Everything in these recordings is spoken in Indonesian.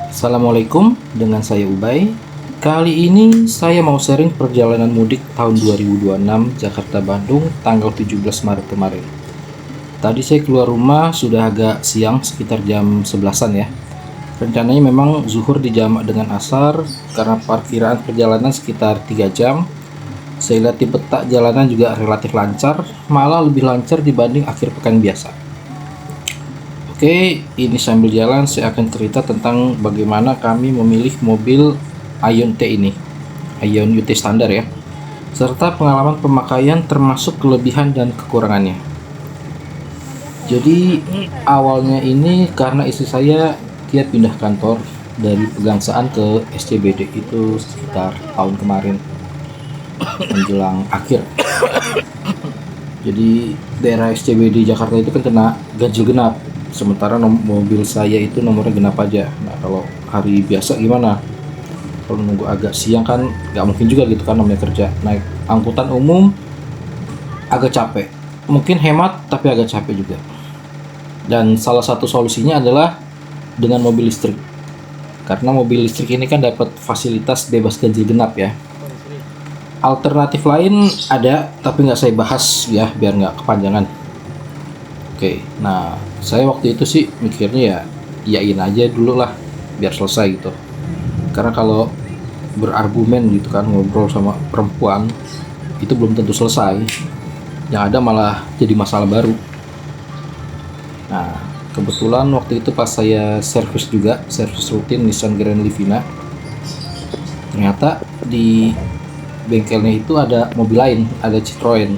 Assalamualaikum, dengan saya Ubay. Kali ini saya mau sharing perjalanan mudik tahun 2026 Jakarta-Bandung tanggal 17 Maret kemarin. Tadi saya keluar rumah sudah agak siang, sekitar jam 11-an ya. Rencananya memang zuhur dijamak dengan asar, karena parkiran perjalanan sekitar 3 jam. Saya lihat di peta jalanan juga relatif lancar, malah lebih lancar dibanding akhir pekan biasa. Oke, ini sambil jalan saya akan cerita tentang bagaimana kami memilih mobil Aion T ini, Aion UT standar ya, serta pengalaman pemakaian termasuk kelebihan dan kekurangannya. Jadi awalnya ini karena istri saya dia pindah kantor dari Pegangsaan ke SCBD itu sekitar tahun kemarin menjelang akhir. Jadi daerah SCBD Jakarta itu kan kena ganjil genap, sementara mobil saya itu nomornya genap aja. Nah kalau hari biasa gimana, kalau nunggu agak siang kan nggak mungkin juga gitu kan, namanya kerja naik angkutan umum agak capek, mungkin hemat tapi agak capek juga. Dan salah satu solusinya adalah dengan mobil listrik, karena mobil listrik ini kan dapat fasilitas bebas ganjil genap ya. Alternatif lain ada tapi nggak saya bahas ya biar nggak kepanjangan. Oke, nah saya waktu itu sih mikirnya ya iyain aja dulu lah biar selesai gitu. Karena kalau berargumen gitu kan, ngobrol sama perempuan itu belum tentu selesai, yang ada malah jadi masalah baru. Nah kebetulan waktu itu pas saya servis rutin Nissan Grand Livina, ternyata di bengkelnya itu ada mobil lain, ada Citroen.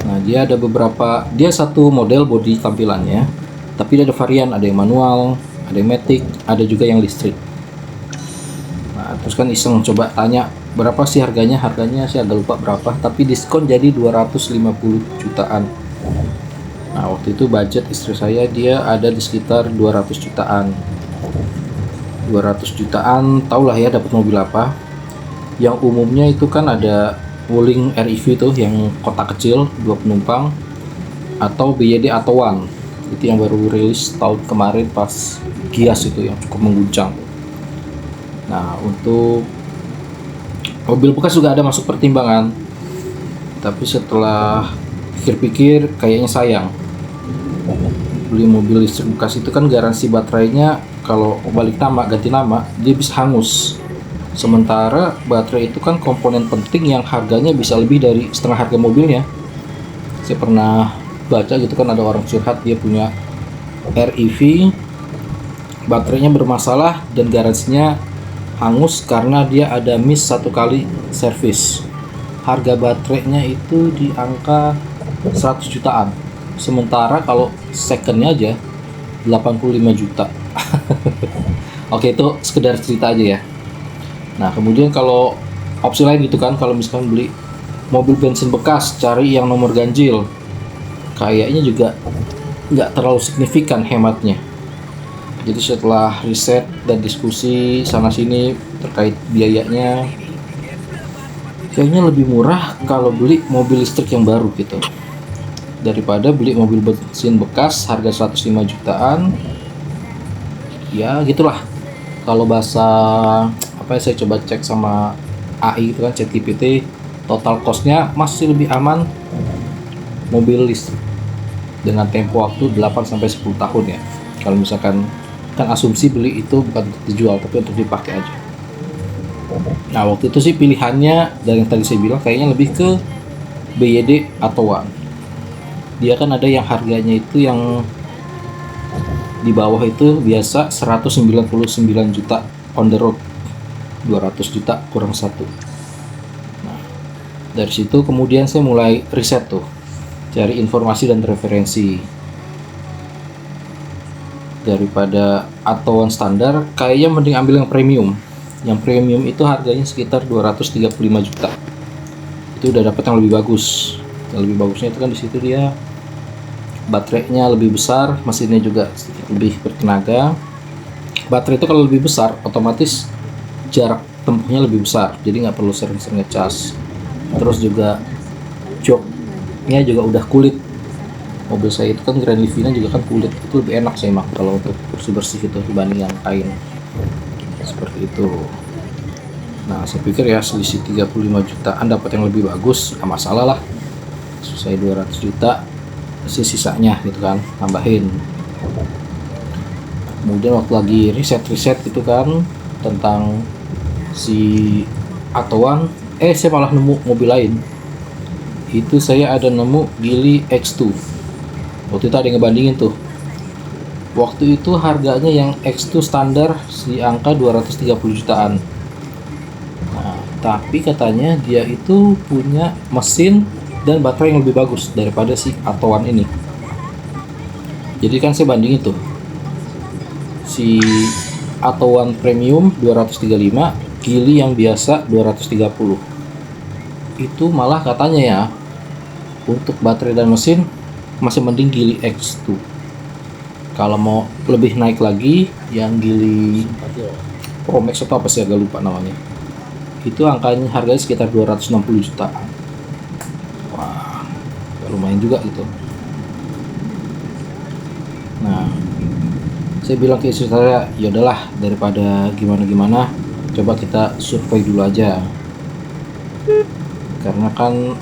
Nah dia ada beberapa, dia satu model bodi tampilannya, tapi dia ada varian, ada yang manual, ada yang matic, ada juga yang listrik. Nah terus kan iseng coba tanya berapa sih harganya sih agak lupa berapa, tapi diskon jadi 250 jutaan. Nah waktu itu budget istri saya dia ada di sekitar 200 jutaan. 200 jutaan tahulah ya dapat mobil apa. Yang umumnya itu kan ada Wuling REV tuh yang kotak kecil 2 penumpang, atau BYD Atto-One itu yang baru rilis tahun kemarin pas Gias itu yang cukup mengguncang. Nah untuk mobil bekas juga ada masuk pertimbangan, tapi setelah pikir-pikir kayaknya sayang. Beli mobil listrik bekas itu kan garansi baterainya kalau balik nama, ganti nama, dia bisa hangus. Sementara baterai itu kan komponen penting yang harganya bisa lebih dari setengah harga mobilnya. Saya pernah baca gitu kan, ada orang curhat dia punya REV, baterainya bermasalah dan garansinya hangus karena dia ada miss 1 kali servis. Harga baterainya itu di angka 100 jutaan. Sementara kalau secondnya aja 85 juta. Oke, itu sekedar cerita aja ya. Nah kemudian kalau opsi lain gitu kan, kalau misalkan beli mobil bensin bekas cari yang nomor ganjil, kayaknya juga nggak terlalu signifikan hematnya. Jadi setelah riset dan diskusi sana sini terkait biayanya, kayaknya lebih murah kalau beli mobil listrik yang baru gitu daripada beli mobil bensin bekas harga 105 jutaan. Ya gitulah, kalau bahasa apa ya, saya coba cek sama AI itu kan, ChatGPT, total costnya masih lebih aman mobil listrik dengan tempo waktu 8-10 tahun ya. Kalau misalkan kan asumsi beli itu bukan untuk dijual tapi untuk dipakai aja. Nah waktu itu sih pilihannya dari yang tadi saya bilang kayaknya lebih ke BYD Atto-One. Dia kan ada yang harganya itu yang di bawah itu biasa 199 juta on the road, 200 juta kurang 1. Nah, dari situ kemudian saya mulai riset tuh, cari informasi dan referensi. Daripada Atto-One standar, kayaknya mending ambil yang premium. Yang premium itu harganya sekitar 235 juta. Itu udah dapat yang lebih bagus. Yang lebih bagusnya itu kan di situ dia baterainya lebih besar, mesinnya juga sedikit lebih bertenaga. Baterai itu kalau lebih besar otomatis jarak tempuhnya lebih besar, jadi nggak perlu sering-sering ngecas. Terus juga joknya juga udah kulit, mobil saya itu kan Grand Livina juga kan kulit, itu lebih enak saya mak kalau untuk bersih-bersih itu dibanding yang kain seperti itu. Nah saya pikir ya selisih 35 jutaan dapat yang lebih bagus, nggak masalah lah. Saya 200 juta sisanya gitu kan, tambahin. Kemudian waktu lagi riset gitu kan tentang si Atowan, saya malah nemu mobil lain. Itu saya ada nemu Geely X2. Waktu itu ada yang ngebandingin tuh. Waktu itu harganya yang X2 standar di angka 230 jutaan. Nah, tapi katanya dia itu punya mesin dan baterai yang lebih bagus daripada si Atowan ini. Jadi kan saya bandingin tuh. Si Atowan Premium 235, Geely yang biasa 230. Itu malah katanya ya, untuk baterai dan mesin masih mending Geely X2. Kalau mau lebih naik lagi yang Geely Pro Max atau apa sih, agak lupa namanya, itu angkanya harganya sekitar 260 juta. Wah, lumayan juga gitu. Nah, saya bilang ke istri saya, ya udahlah daripada gimana-gimana, coba kita survei dulu aja. Karena kan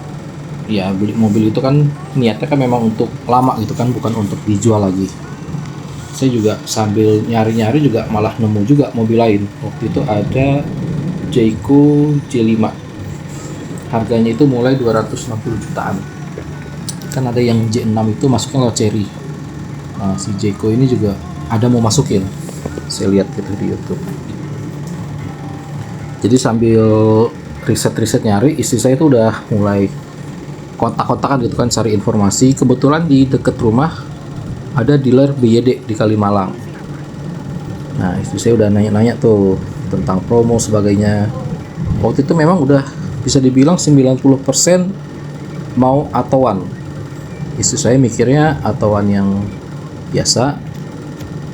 ya beli mobil itu kan niatnya kan memang untuk lama gitu kan, bukan untuk dijual lagi. Saya juga sambil nyari-nyari juga malah nemu juga mobil lain. Waktu itu ada Jayco J5, harganya itu mulai 260 jutaan. Kan ada yang J6 itu masuknya lewat Chery. Nah si Jayco ini juga ada mau masukin, saya lihat gitu di YouTube. Jadi sambil riset nyari, istri saya itu udah mulai kontak-kontakan gitu kan, cari informasi. Kebetulan di deket rumah ada dealer BYD di Kalimalang. Nah istri saya udah nanya-nanya tuh tentang promo sebagainya. Waktu itu memang udah bisa dibilang 90% mau Atowan. Istri saya mikirnya Atowan yang biasa,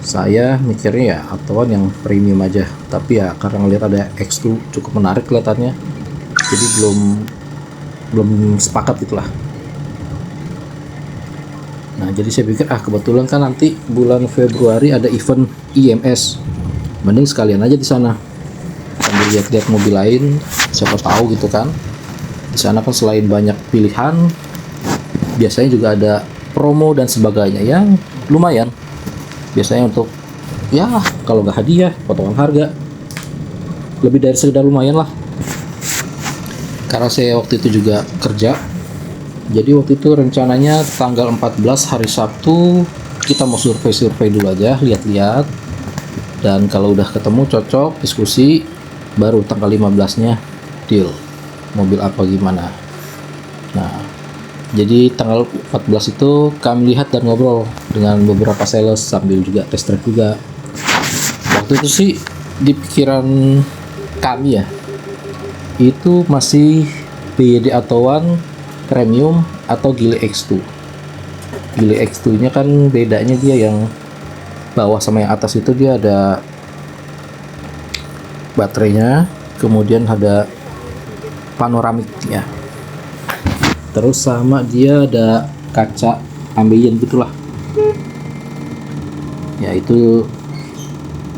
saya mikirnya ya Atowan yang premium aja. Tapi ya karena ngeliat ada X2 cukup menarik kelihatannya, jadi belum sepakat gitulah. Nah jadi saya pikir kebetulan kan nanti bulan Februari ada event IMS, mending sekalian aja di sana sambil lihat-lihat mobil lain, siapa tahu gitu kan. Di sana kan selain banyak pilihan, biasanya juga ada promo dan sebagainya yang lumayan. Biasanya untuk ya kalau nggak hadiah, potongan harga lebih dari sekedar lumayan lah. Karena saya waktu itu juga kerja, jadi waktu itu rencananya tanggal 14 hari Sabtu kita mau survei dulu aja, lihat-lihat, dan kalau udah ketemu cocok diskusi, baru tanggal 15-nya deal mobil apa gimana. Nah jadi tanggal 14 itu kami lihat dan ngobrol dengan beberapa sales sambil juga test drive juga. Waktu itu sih di pikiran kami ya, itu masih BYD Atowan Premium atau Geely X2. Geely X2 nya kan bedanya dia yang bawah sama yang atas itu dia ada baterainya, kemudian ada panoramiknya, terus sama dia ada kaca ambient gitulah ya, itu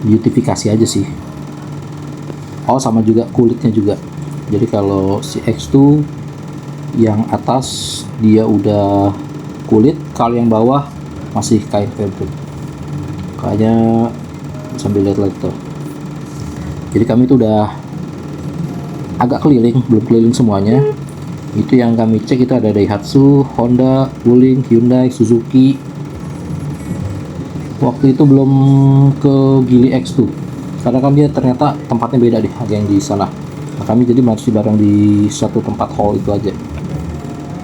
beautifikasi aja sih. Oh sama juga kulitnya juga, jadi kalau si X2 yang atas dia udah kulit, kalau yang bawah masih kain fabric kayaknya, sambil lihat tuh. Jadi kami itu udah agak keliling, belum keliling semuanya. Itu yang kami cek itu ada Daihatsu, Honda, Wuling, Hyundai, Suzuki. Waktu itu belum ke Geely X2 karena kan dia ternyata tempatnya beda deh yang di sana. Nah, kami jadi masih bareng di satu tempat hall itu aja.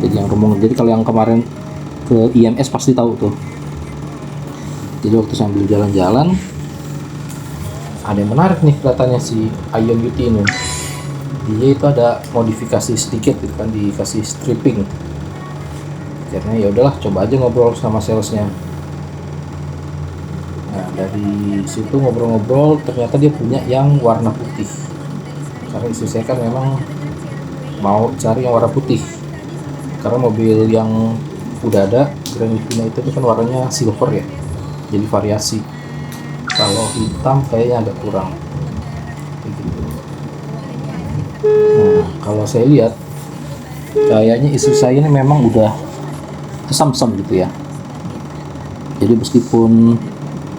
Jadi yang rombongan. Jadi kalau yang kemarin ke IMS pasti tahu tuh. Jadi waktu sambil jalan-jalan ada yang menarik nih kelihatannya si Ion UT ini. Dia itu ada modifikasi sedikit gitu kan, dikasih stripping. Karena ya udahlah coba aja ngobrol sama salesnya. Nah dari situ ngobrol-ngobrol ternyata dia punya yang warna putih. Karena istri saya kan memang mau cari yang warna putih. Karena mobil yang udah ada Grand Livina itu kan warnanya silver ya, jadi variasi. Kalau hitam kayaknya agak kurang begitu. Nah, kalau saya lihat kayaknya istri saya ini memang udah kesamsam gitu ya. Jadi meskipun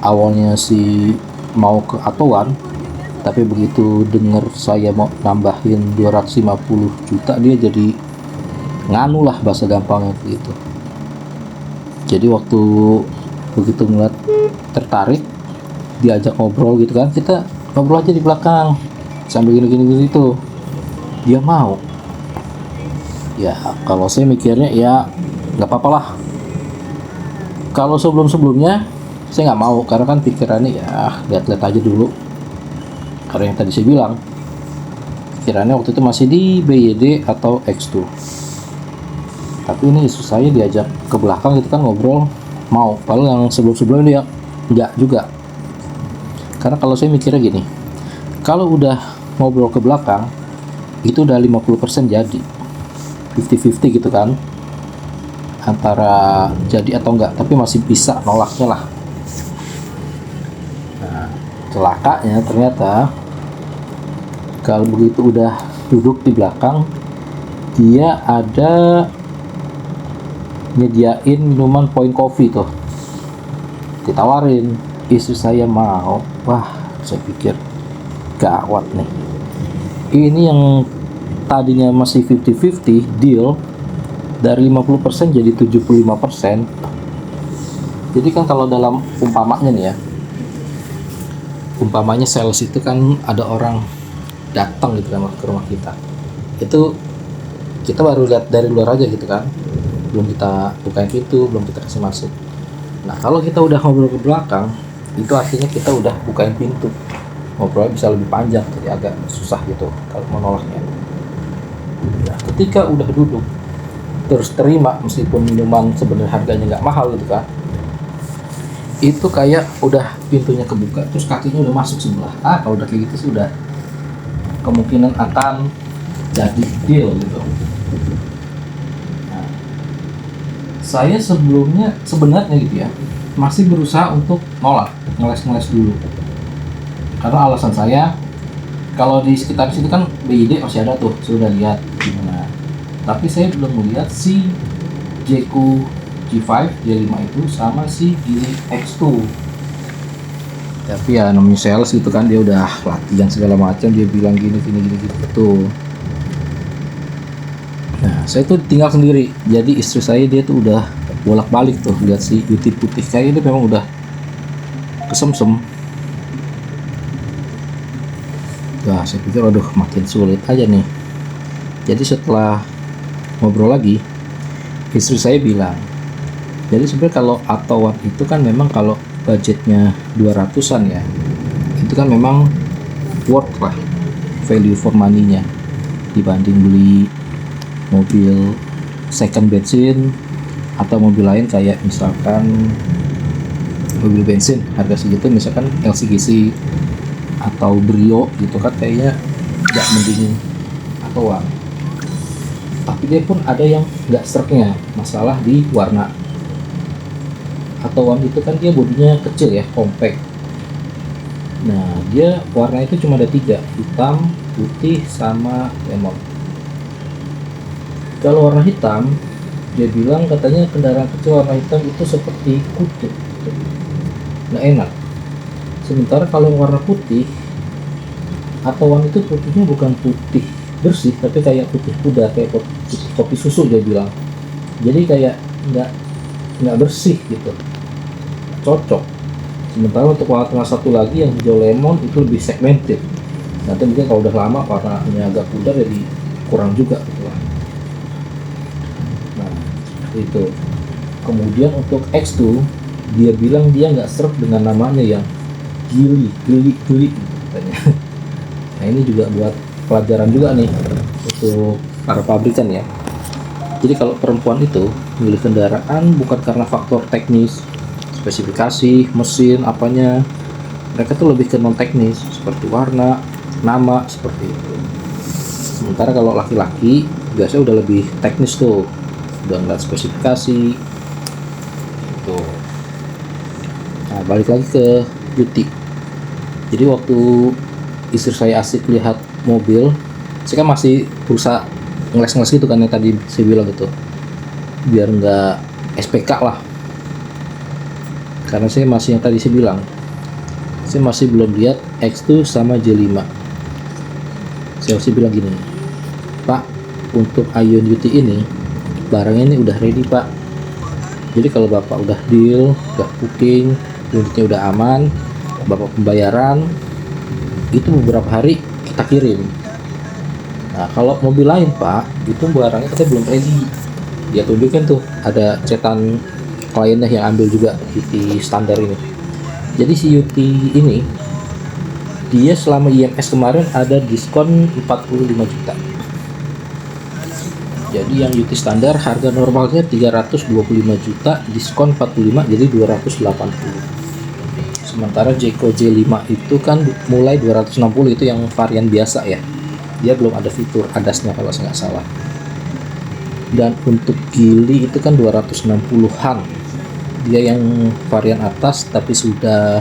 awalnya si mau ke Atowan, tapi begitu dengar saya mau nambahin 250 juta, dia jadi nganu lah, bahasa gampangnya gitu. Jadi waktu begitu ngeliat tertarik, diajak ngobrol gitu kan, kita ngobrol aja di belakang sambil gini gitu, dia mau. Ya kalau saya mikirnya ya nggak apa-apa lah. Kalau sebelumnya saya nggak mau, karena kan pikirannya ya lihat-lihat aja dulu. Karena yang tadi saya bilang, pikirannya waktu itu masih di BYD atau X2. Tapi ini istri saya diajak ke belakang gitu kan ngobrol, mau. Padahal yang sebelum-sebelumnya dia nggak juga. Karena kalau saya mikirnya gini, kalau udah ngobrol ke belakang, itu udah 50% jadi 50-50 gitu kan, antara jadi atau enggak, tapi masih bisa nolaknya lah. Nah, celakanya ternyata kalau begitu udah duduk di belakang, dia ada nyediain minuman point coffee tuh, ditawarin. Istri saya mau. Wah, saya pikir gawat nih, ini yang tadinya masih 50-50 deal, dari 50% jadi 75%. Jadi kan kalau dalam umpamanya nih ya, umpamanya sales itu kan ada orang datang gitu kan ke rumah kita, itu kita baru lihat dari luar aja gitu kan, belum kita bukain pintu, belum kita kasih masuk. Nah kalau kita udah ngobrol ke belakang, itu artinya kita udah bukain pintu, ngobrolnya bisa lebih panjang, jadi agak susah gitu kalau mau nolaknya. Nah ketika udah duduk terus terima, meskipun minuman sebenarnya harganya nggak mahal gitu kan, itu kayak udah pintunya kebuka terus kakinya udah masuk sebelah. Kalau udah kayak gitu sih udah kemungkinan akan jadi deal gitu. Nah, saya sebelumnya sebenarnya gitu ya masih berusaha untuk nolak, ngeles dulu, karena alasan saya kalau di sekitar situ kan BYD masih ada tuh, saya udah lihat gimana. Tapi saya belum melihat si Jeku G5, G5 itu sama si Geely X2. Tapi ya namanya sales gitu kan, dia udah latihan segala macam, dia bilang gini gitu. Nah saya tuh tinggal sendiri, jadi istri saya dia tuh udah bolak-balik tuh lihat si Yuti putih, kayak ini memang udah kesemsem. Nah saya pikir aduh makin sulit aja nih. Jadi setelah ngobrol lagi, istri saya bilang, jadi sebenarnya kalau Atowan itu kan memang kalau budgetnya 200-an ya, itu kan memang worth lah, value for money-nya, dibanding beli mobil second bensin atau mobil lain kayak misalkan mobil bensin harga segitu, misalkan LCGC atau Brio gitu kan, kayaknya nggak mending Atowan. Tapi dia pun ada yang nggak seretnya, masalah di warna. Atowan itu kan dia bodinya kecil ya, compact. Nah dia warna itu cuma ada 3, hitam, putih, sama lemon. Kalau warna hitam, dia bilang katanya kendaraan kecil warna hitam itu seperti kutu, nggak enak. Sementara kalau warna putih, Atowan itu putihnya bukan putih bersih, tapi kayak putih kuda, kayak kopi susu dia bilang. Jadi kayak nggak bersih gitu, cocok. Sementara untuk warna satu lagi yang hijau lemon itu lebih segmented. Nanti mungkin kalau udah lama warnanya agak pudar jadi kurang juga gitu lah. Nah itu. Kemudian untuk X2 dia bilang dia nggak serp dengan namanya yang gili gitu katanya. Nah ini juga buat pelajaran juga nih untuk para pabrikan ya. Jadi kalau perempuan itu milih kendaraan bukan karena faktor teknis, spesifikasi, mesin, apanya, mereka tuh lebih ke non teknis seperti warna, nama, seperti itu. Sementara kalau laki-laki biasanya udah lebih teknis tuh, udah ngeliat spesifikasi, gitu. Nah, balik lagi ke Yuti. Jadi waktu istri saya asik lihat mobil, saya kan masih berusaha ngeles-ngeles gitu kan, yang tadi saya bilang gitu, biar nggak SPK lah. Karena saya masih, yang tadi saya bilang, saya masih belum lihat X2 sama J5. Saya masih bilang gini, Pak, untuk Ion UT ini barangnya ini udah ready Pak. Jadi kalau Bapak udah deal, udah booking, unitnya udah aman, Bapak pembayaran, itu beberapa hari kita kirim. Nah kalau mobil lain Pak, itu barangnya kita belum ready. Dia tunjukkan tuh ada cetan kliennya yang ambil juga UT standar ini. Jadi si UT ini dia selama IMS kemarin ada diskon 45 juta. Jadi yang UT standar harga normalnya 325 juta, diskon 45 jadi 280. Sementara Jeko J5 itu kan mulai 260, itu yang varian biasa ya. Dia belum ada fitur ADAS-nya kalau saya nggak salah. Dan untuk Geely itu kan 260-an. Dia yang varian atas tapi sudah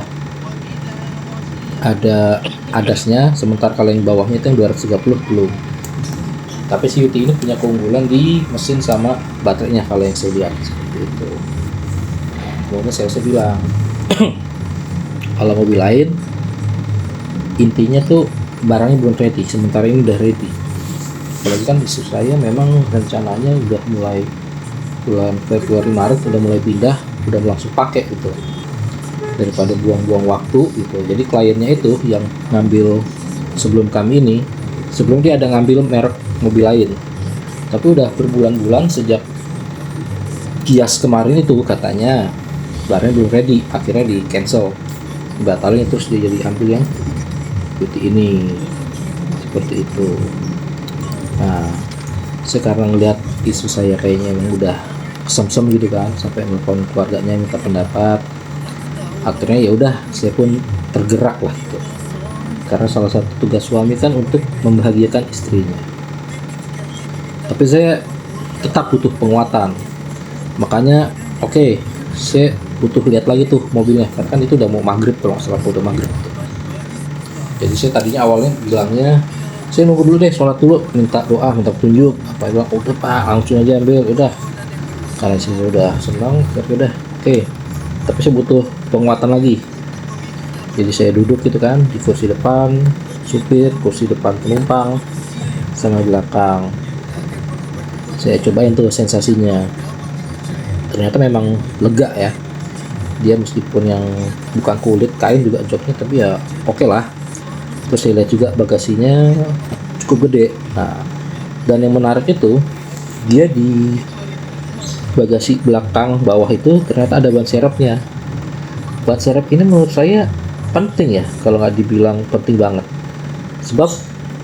ada ADAS-nya, sementara kalau yang bawahnya itu yang 230 belum. Tapi si UT ini punya keunggulan di mesin sama baterainya kalau yang saya lihat seperti itu. Kemudian saya bilang kalau mobil lain intinya tuh barangnya belum ready, sementara ini udah ready. Apalagi kan istri saya memang rencananya udah mulai bulan Februari Maret udah mulai pindah, udah langsung pakai gitu, daripada buang-buang waktu gitu. Jadi kliennya itu yang ngambil sebelum kami ini, sebelum dia ada ngambil merek mobil lain, tapi udah berbulan-bulan sejak Kias kemarin itu katanya barangnya belum ready, akhirnya di cancel, batalin, terus dia jadi ambil yang putih ini seperti itu. Nah sekarang lihat isu saya kayaknya emang udah kesem-sem gitu kan, sampai nelfon keluarganya minta pendapat. Akhirnya ya udah saya pun tergerak lah gitu, karena salah satu tugas suami kan untuk membahagiakan istrinya. Tapi saya tetap butuh penguatan, makanya oke, saya butuh lihat lagi tuh mobilnya, karena kan itu udah mau maghrib kalau nggak salah, udah maghrib tuh. Jadi saya tadinya awalnya bilangnya saya nunggu dulu deh, sholat dulu, minta doa, minta petunjuk apa, bilang udah Pak langsung aja ambil, udah. Karena saya udah senang, udah oke. Tapi saya butuh penguatan lagi. Jadi saya duduk gitu kan di kursi depan supir, kursi depan penumpang, sama belakang. Saya cobain tuh sensasinya. Ternyata memang lega ya. Dia meskipun yang bukan kulit, kain juga joknya, tapi ya oke lah. Terus saya lihat juga bagasinya cukup gede. Nah, dan yang menarik itu dia di bagasi belakang bawah itu ternyata ada ban serepnya. Ban serep ini menurut saya penting ya, kalau nggak dibilang penting banget. Sebab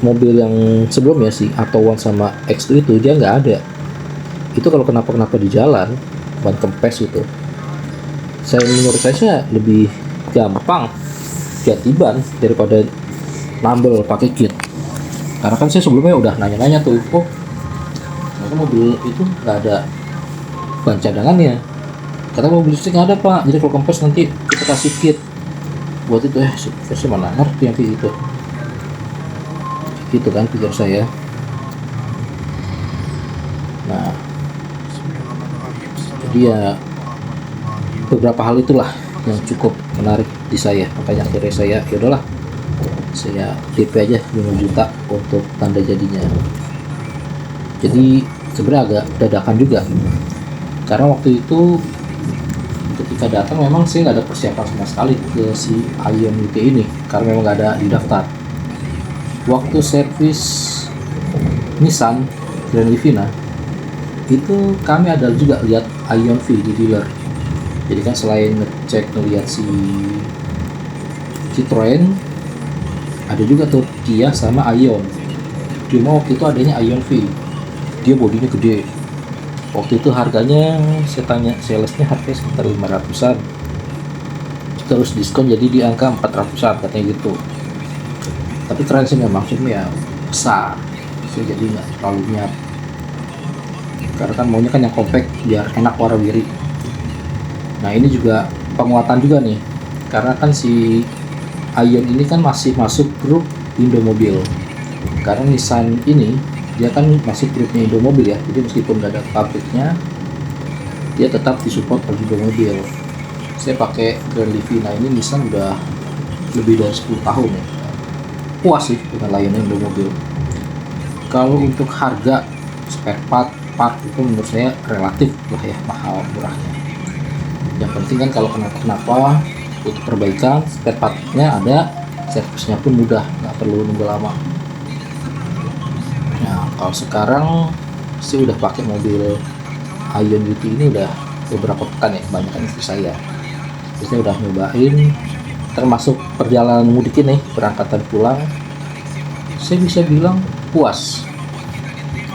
mobil yang sebelumnya sih Atto One sama X2 itu dia nggak ada. Itu kalau kenapa-kenapa di jalan, ban kempes itu, menurut saya lebih gampang ganti ban daripada nambel pakai kit. Karena kan saya sebelumnya udah nanya-nanya tuh, oh ternyata mobil itu nggak ada ban cadangannya, kata mobil listrik nggak ada Pak, jadi kalau kempes nanti kita kasih kit buat itu. Versi mana ngerti yang kayak gitu kan pikir saya. Nah jadi ya beberapa hal itulah yang cukup menarik di saya, makanya akhirnya saya ya udahlah, saya DP aja 5 juta untuk tanda jadinya. Jadi sebenarnya agak dadakan juga, karena waktu itu ketika datang memang saya nggak ada persiapan sama sekali ke si Ion UT ini, karena memang nggak ada di daftar. Waktu servis Nissan Grand Livina itu kami ada juga lihat Ion V di dealer. Jadi kan selain ngecek ngelihat si Citroen, ada juga tuh Kia sama Ion. Cuma waktu itu adanya Ion V, dia bodinya gede. Waktu itu harganya saya tanya salesnya harganya sekitar 500-an, terus diskon jadi di angka 400-an katanya gitu. Tapi keren sih memang, maksudnya ya besar, saya jadi nggak terlalu niat, karena kan maunya kan yang compact biar enak warawiri. Nah ini juga penguatan juga nih, karena kan si Ion ini kan masih masuk grup Indomobil. Karena Nissan ini dia kan masih grupnya Indomobil ya, jadi meskipun nggak ada pabriknya, dia tetap disupport oleh Indomobil. Saya pakai Grand Livina ini Nissan udah lebih dari 10 tahun ya. Puas sih dengan layanan Indomobil. Kalau untuk harga spare part itu menurut saya relatif lah ya, mahal murahnya. Yang penting kan kalau kenapa untuk perbaikan spare partnya ada, servisnya pun mudah, nggak perlu nunggu lama. Nah kalau sekarang sih udah pakai mobil Ion GT ini udah beberapa pekan ya, kebanyakan istri saya. Terus udah nyobain, termasuk perjalanan mudik ini, berangkatan pulang, saya bisa bilang puas.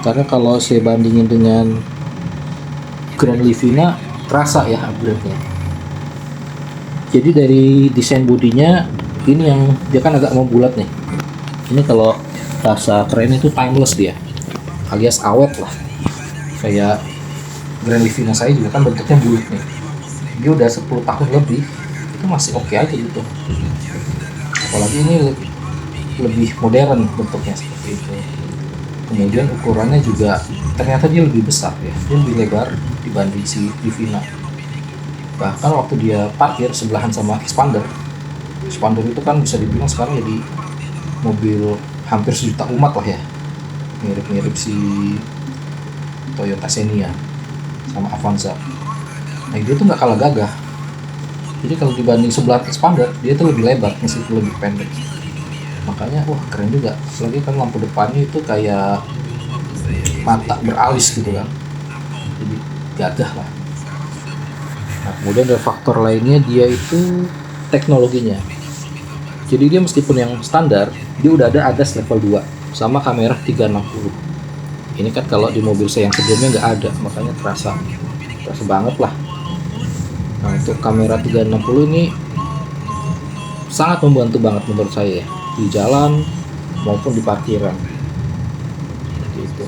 Karena kalau saya bandingin dengan Grand Livina, terasa ya upgrade-nya. Jadi dari desain bodinya, ini yang dia kan agak membulat nih. Ini kalau bahasa keren itu timeless dia, alias awet lah. Kayak Grand Livina saya juga kan bentuknya bulat nih. Dia udah 10 tahun lebih, itu masih oke aja gitu. Apalagi ini lebih modern bentuknya seperti itu. Kemudian ukurannya juga ternyata dia lebih besar ya, dia lebih lebar dibanding si Livina. Bahkan waktu dia parkir sebelahan sama Expander itu kan bisa dibilang sekarang jadi mobil hampir sejuta umat lah ya, mirip-mirip si Toyota Xenia sama Avanza. Nah dia tuh nggak kalah gagah. Jadi kalau dibanding sebelah Expander, dia tuh lebih lebar meskipun lebih pendek. Makanya wah keren juga. Apalagi kan lampu depannya itu kayak mata beralis gitu kan. Jadi gagah lah. Nah kemudian ada faktor lainnya, dia itu teknologinya. Jadi dia meskipun yang standar, dia udah ada ADAS level 2 sama kamera 360. Ini kan kalau di mobil saya yang sebelumnya nggak ada, makanya terasa banget lah. Nah untuk kamera 360 ini sangat membantu banget menurut saya ya, di jalan maupun di parkiran gitu.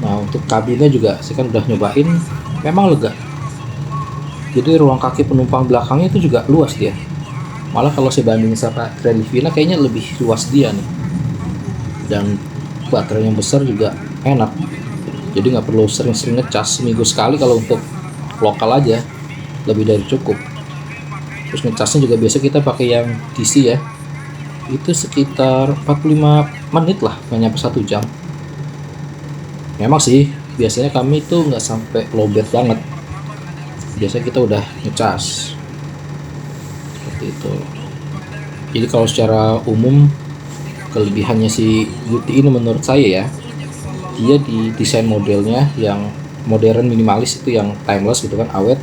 Nah untuk kabinnya juga saya kan udah nyobain, memang lega. Jadi ruang kaki penumpang belakangnya itu juga luas dia. Malah kalau saya bandingin sama Grand Livina kayaknya lebih luas dia nih. Dan baterai yang besar juga enak. Jadi nggak perlu sering-sering ngecas, seminggu sekali kalau untuk lokal aja lebih dari cukup. Terus ngecasnya juga biasa kita pakai yang DC ya, itu sekitar 45 menit lah, nggak nyampe 1 jam. Memang sih biasanya kami itu nggak sampai lowbat banget, biasanya kita udah ngecas seperti itu. Jadi kalau secara umum kelebihannya si GT ini menurut saya ya, dia di desain modelnya yang modern minimalis, itu yang timeless gitu kan, awet.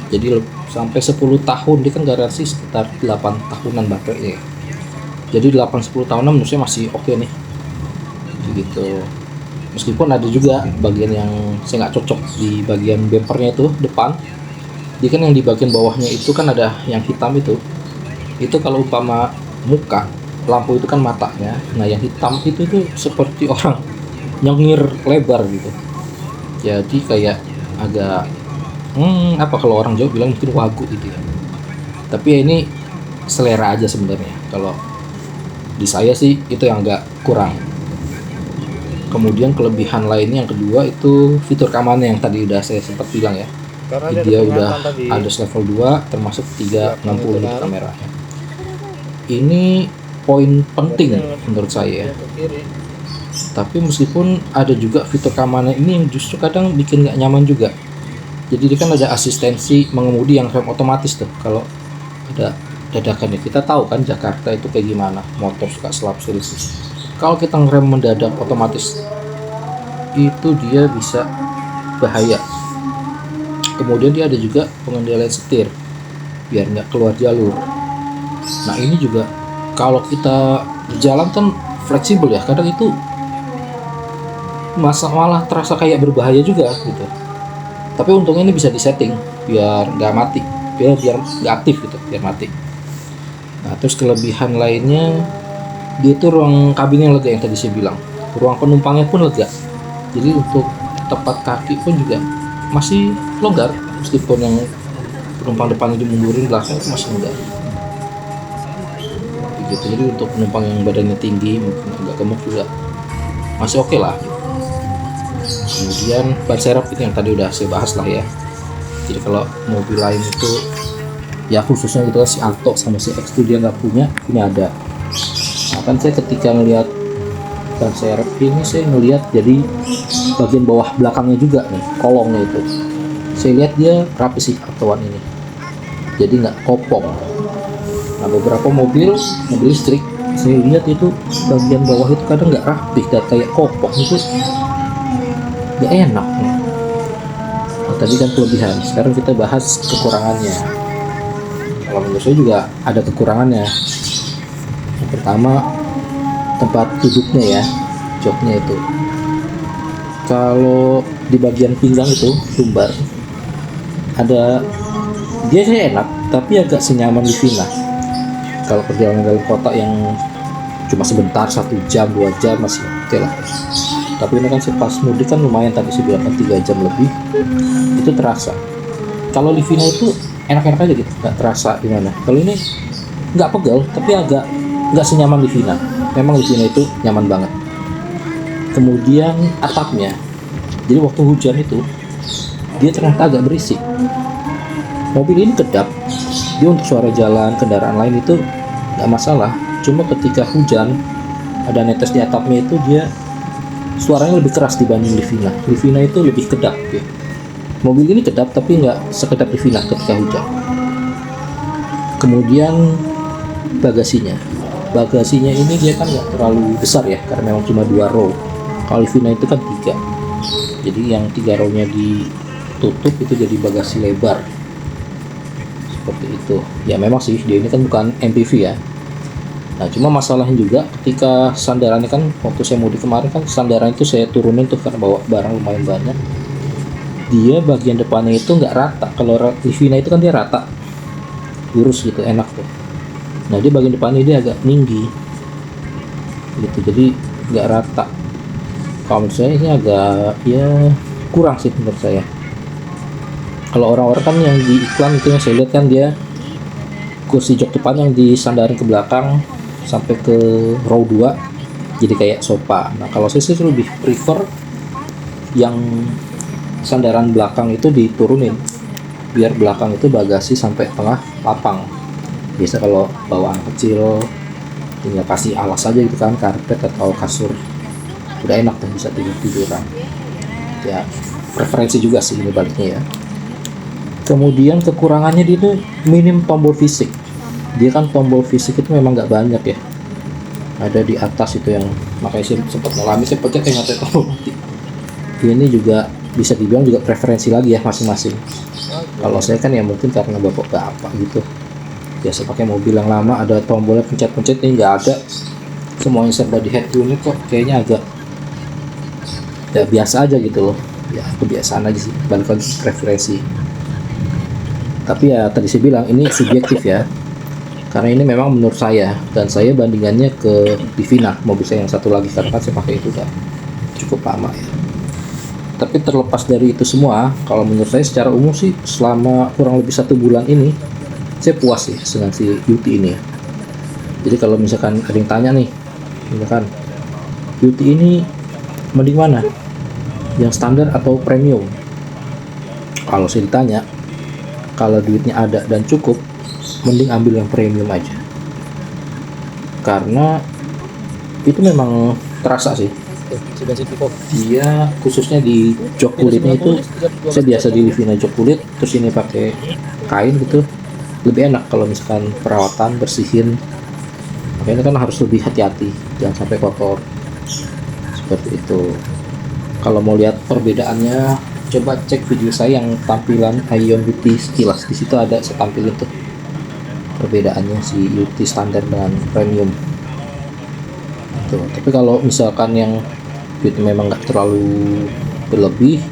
Jadi sampai 10 tahun, dia kan garansi sekitar 8 tahunan baterainya. Jadi 8-10 tahunan menurut saya masih oke nih gitu. Meskipun ada juga bagian yang saya nggak cocok di bagian bumpernya itu depan. Dia kan yang di bagian bawahnya itu kan ada yang hitam itu kalau umpama muka lampu itu kan matanya, nah yang hitam itu tuh seperti orang nyengir lebar gitu. Jadi kayak agak apa kalau orang Jawa bilang mungkin wagu gitu ya. Tapi ya ini selera aja sebenarnya. Kalau di saya sih itu yang agak kurang. Kemudian kelebihan lainnya yang kedua itu fitur keamanan yang tadi udah saya sempat bilang ya. Karena dia udah ada level 2 termasuk 360 unit kameranya. Ini poin penting menurut saya. Tapi meskipun ada juga fitur keamanan ini yang justru kadang bikin nggak nyaman juga. Jadi dia kan ada asistensi mengemudi yang rem otomatis tuh. Kalau ada dadakan ya, kita tahu kan Jakarta itu kayak gimana, motor suka selap-selip. Kalau kita ngerem mendadak otomatis itu dia bisa bahaya. Kemudian dia ada juga pengendalian setir biar nggak keluar jalur. Nah ini juga kalau kita berjalan kan fleksibel ya, kadang itu malah terasa kayak berbahaya juga gitu. Tapi untungnya ini bisa disetting biar nggak mati, biar nggak aktif gitu, biar mati. Nah terus kelebihan lainnya, dia itu ruang kabin yang lega yang tadi saya bilang, ruang penumpangnya pun lega. Jadi untuk tempat kaki pun juga masih longgar. meskipun yang penumpang depan dimundurin, belakang itu masih enggak begitu. Jadi untuk penumpang yang badannya tinggi mungkin agak gemuk juga masih oke lah. Kemudian ban serep itu yang tadi udah saya bahas lah ya. Jadi kalau mobil lain itu ya khususnya itu si Alto sama si X dia nggak punya, ini ada. Nah, kan saya ketika ngelihat ban serep ini, saya ngelihat jadi bagian bawah belakangnya juga nih, kolongnya itu saya lihat dia rapi sih Altoan ini, jadi nggak kopong. Nah beberapa mobil listrik saya lihat itu bagian bawah itu kadang nggak rapi dan kayak kopong, itu nggak enak. Nah, tadi kan kelebihan, sekarang kita bahas kekurangannya. Kalau menurut saya juga ada kekurangannya. Yang pertama, tempat duduknya ya, joknya itu. Kalau di bagian pinggang itu lumbar ada, dia sih enak tapi agak senyaman Livina. Kalau perjalanan dalam kota yang cuma sebentar, 1 jam 2 jam masih oke lah. Tapi ini kan pas mudik kan lumayan, tadi sih bilang 3 jam lebih, itu terasa. Kalau Livina itu enak-enak aja gitu, nggak terasa gimana. Kalau ini nggak pegel tapi agak nggak senyaman Livina. Memang Livina itu nyaman banget. Kemudian atapnya, jadi waktu hujan itu dia ternyata agak berisik. Mobil ini kedap, dia untuk suara jalan kendaraan lain itu nggak masalah, cuma ketika hujan ada netes di atapnya itu dia suaranya lebih keras dibanding Livina. Livina itu lebih kedap ya. Mobil ini kedap tapi nggak sekedap Livina ketika hujan. Kemudian bagasinya ini dia kan nggak terlalu besar ya, karena memang cuma 2 row. Kalau Livina itu kan 3, jadi yang 3 row-nya ditutup itu jadi bagasi lebar seperti itu ya. Memang sih dia ini kan bukan MPV ya. Nah cuma masalahnya juga ketika sandarannya, kan waktu saya mudik kemarin kan sandaran itu saya turunin tuh karena bawa barang lumayan banyak, dia bagian depannya itu nggak rata. Kalau Livina itu kan dia rata lurus gitu, enak tuh. Nah dia bagian depannya dia agak tinggi gitu, jadi nggak rata. Kalau menurut saya ini agak ya kurang sih menurut saya. Kalau orang-orang kan yang di iklan itu yang saya lihat kan dia kursi jok depan yang disandarin ke belakang sampai ke row 2 jadi kayak sofa. Nah kalau saya sih lebih prefer yang sandaran belakang itu diturunin biar belakang itu bagasi sampai tengah lapang. Biasa kalau bawa anak kecil tinggal kasih alas aja gitu kan, karpet atau kasur, udah enak tuh bisa tiduran ya. Preferensi juga sih ini baliknya ya. Kemudian kekurangannya dia tuh minim tombol fisik. Dia kan tombol fisik itu memang nggak banyak ya, ada di atas itu yang makanya saya sempat ngalami, saya pencet yang ada tombol mati. Ini juga bisa dibilang juga preferensi lagi ya masing-masing. Kalau saya kan ya mungkin karena bapak gitu, biasa pakai mobil yang lama ada tombolnya pencet-pencet, ini nggak ada, semuanya serba di head unit kok, kayaknya agak ya biasa aja gitu loh ya, kebiasaan aja sih, balik lagi preferensi. Tapi ya tadi saya bilang ini subjektif ya, karena ini memang menurut saya, dan saya bandingannya ke Livina, mobil saya yang satu lagi, karena kan saya pakai itu udah cukup lama ya. Tapi terlepas dari itu semua, kalau menurut saya secara umum sih selama kurang lebih 1 bulan ini saya puas sih dengan si UT ini ya. Jadi kalau misalkan ada yang tanya nih, misalkan UT ini mending mana, yang standar atau premium? Kalau saya ditanya, kalau duitnya ada dan cukup, mending ambil yang premium aja, karena itu memang terasa sih. Dia khususnya di jok kulitnya itu, saya biasa di Livina jok kulit, terus ini pakai kain gitu, lebih enak kalau misalkan perawatan bersihin. Makanya kan harus lebih hati-hati, jangan sampai kotor seperti itu. Kalau mau lihat perbedaannya, coba cek video saya yang tampilan Aion UT sekilas, di situ ada saya tampilin tuh perbedaannya si UT standar dengan premium. Tuh. Tapi kalau misalkan yang duit memang nggak terlalu berlebih,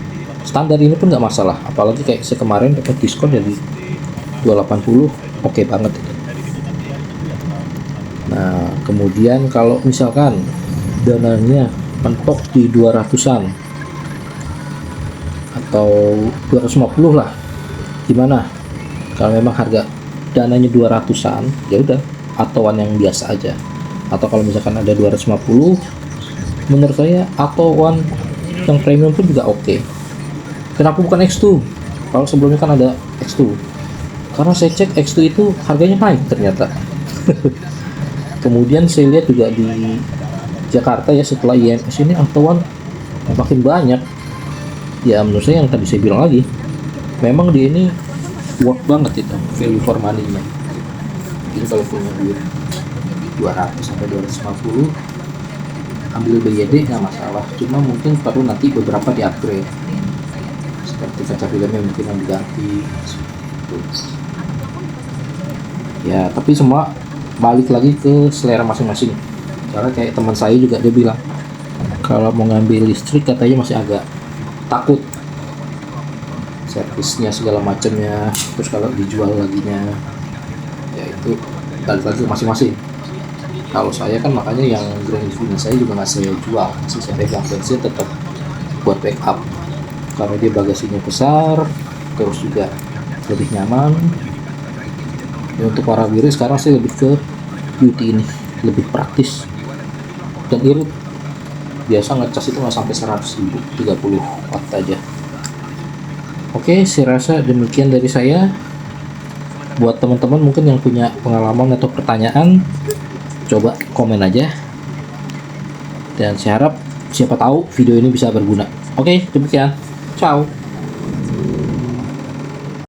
standar ini pun nggak masalah. Apalagi kayak saya kemarin dapat diskon dari 280, oke banget itu. Nah kemudian kalau misalkan dananya mentok di 200-an atau 250 lah, Gimana kalau memang harga dananya 200-an, ya udah atoan yang biasa aja. Atau kalau misalkan ada 250, menurut saya atoan yang premium pun juga oke. Kenapa bukan X2? Kalau sebelumnya kan ada X2, karena saya cek X2 itu harganya naik ternyata. Kemudian saya lihat juga di Jakarta ya, setelah IMS ini atoan makin banyak. Ya menurut saya yang tadi saya bilang lagi, memang dia ini worth banget itu, value for money nya. Jadi kalau punya duit 200 sampai 250, ambil BYD nggak masalah, cuma mungkin perlu nanti beberapa di upgrade, seperti kaca filmnya mungkin yang diganti gitu. Ya tapi semua balik lagi ke selera masing-masing, karena kayak teman saya juga, dia bilang kalau mau ngambil listrik katanya masih agak takut servisnya segala macamnya, terus kalau dijual laginya ya itu balik lagi ke masing-masing. Kalau saya kan makanya yang Grand Infinity saya juga nggak saya jual, masih saya pegang bensin tetap buat backup, karena dia bagasinya besar, terus juga lebih nyaman. Ya, untuk para wirid sekarang saya lebih ke beauty ini, lebih praktis dan irit. Biasa ngecas itu nggak sampai 100.000, 30 watt aja. Oke, saya rasa demikian dari saya. Buat teman-teman mungkin yang punya pengalaman atau pertanyaan, coba komen aja. Dan saya harap siapa tahu video ini bisa berguna. Oke, demikian. Ciao.